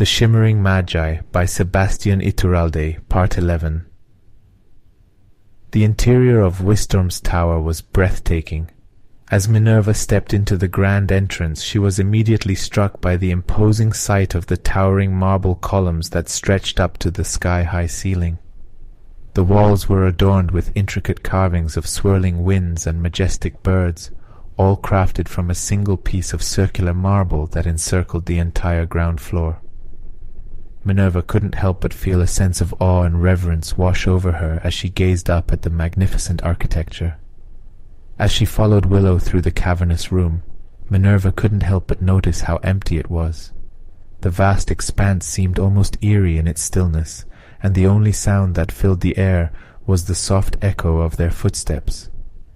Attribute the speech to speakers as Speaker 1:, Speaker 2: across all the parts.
Speaker 1: The Shimmering Magi by Sebastian Iturralde, Part 11. The interior of Wistorm's tower was breathtaking. As Minerva stepped into the grand entrance, she was immediately struck by the imposing sight of the towering marble columns that stretched up to the sky-high ceiling. The walls were adorned with intricate carvings of swirling winds and majestic birds, all crafted from a single piece of circular marble that encircled the entire ground floor. Minerva couldn't help but feel a sense of awe and reverence wash over her as she gazed up at the magnificent architecture. As she followed Willow through the cavernous room, Minerva couldn't help but notice how empty it was. The vast expanse seemed almost eerie in its stillness, and the only sound that filled the air was the soft echo of their footsteps.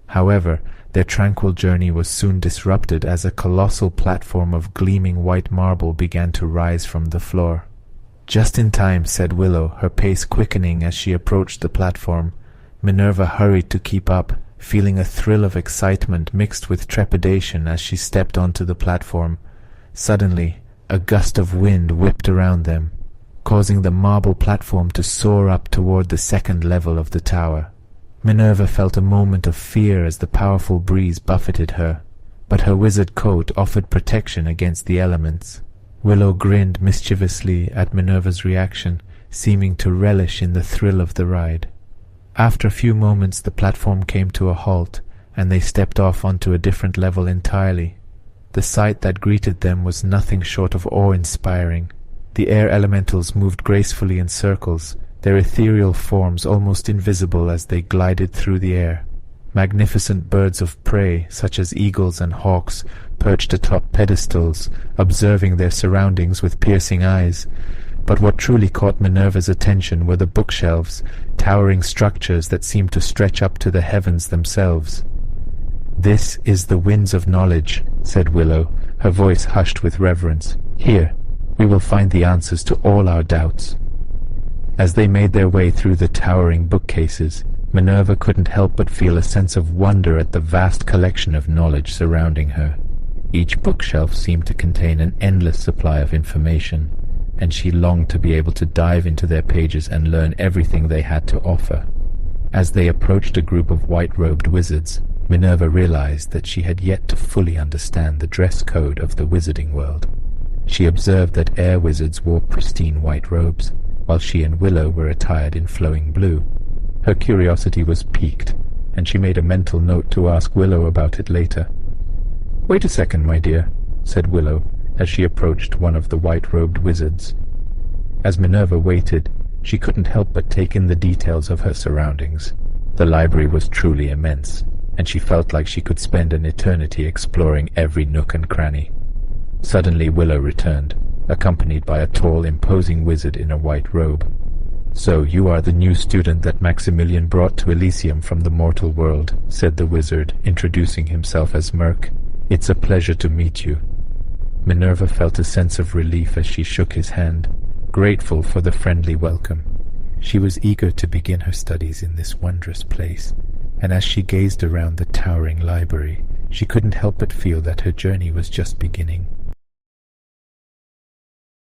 Speaker 1: However, their tranquil journey was soon disrupted as a colossal platform of gleaming white marble began to rise from the floor. "Just in time," said Willow, her pace quickening as she approached the platform. Minerva hurried to keep up, feeling a thrill of excitement mixed with trepidation as she stepped onto the platform. Suddenly, a gust of wind whipped around them, causing the marble platform to soar up toward the second level of the tower. Minerva felt a moment of fear as the powerful breeze buffeted her, but her wizard coat offered protection against the elements. Willow grinned mischievously at Minerva's reaction, seeming to relish in the thrill of the ride. After a few moments the platform came to a halt, and they stepped off onto a different level entirely. The sight that greeted them was nothing short of awe-inspiring. The air elementals moved gracefully in circles, their ethereal forms almost invisible as they glided through the air. Magnificent birds of prey, such as eagles and hawks, perched atop pedestals, observing their surroundings with piercing eyes. But what truly caught Minerva's attention were the bookshelves, towering structures that seemed to stretch up to the heavens themselves. "This is the Winds of Knowledge," said Willow, her voice hushed with reverence. "Here, we will find the answers to all our doubts." As they made their way through the towering bookcases, Minerva couldn't help but feel a sense of wonder at the vast collection of knowledge surrounding her. Each bookshelf seemed to contain an endless supply of information, and she longed to be able to dive into their pages and learn everything they had to offer. As they approached a group of white-robed wizards, Minerva realized that she had yet to fully understand the dress code of the wizarding world. She observed that air wizards wore pristine white robes, while she and Willow were attired in flowing blue. Her curiosity was piqued, and she made a mental note to ask Willow about it later. "Wait a second, my dear," said Willow, as she approached one of the white-robed wizards. As Minerva waited, she couldn't help but take in the details of her surroundings. The library was truly immense, and she felt like she could spend an eternity exploring every nook and cranny. Suddenly Willow returned, accompanied by a tall, imposing wizard in a white robe. "So you are the new student that Maximilian brought to Elysium from the mortal world," said the wizard, introducing himself as Merc. "It's a pleasure to meet you." Minerva felt a sense of relief as she shook his hand, grateful for the friendly welcome. She was eager to begin her studies in this wondrous place, and as she gazed around the towering library, she couldn't help but feel that her journey was just beginning.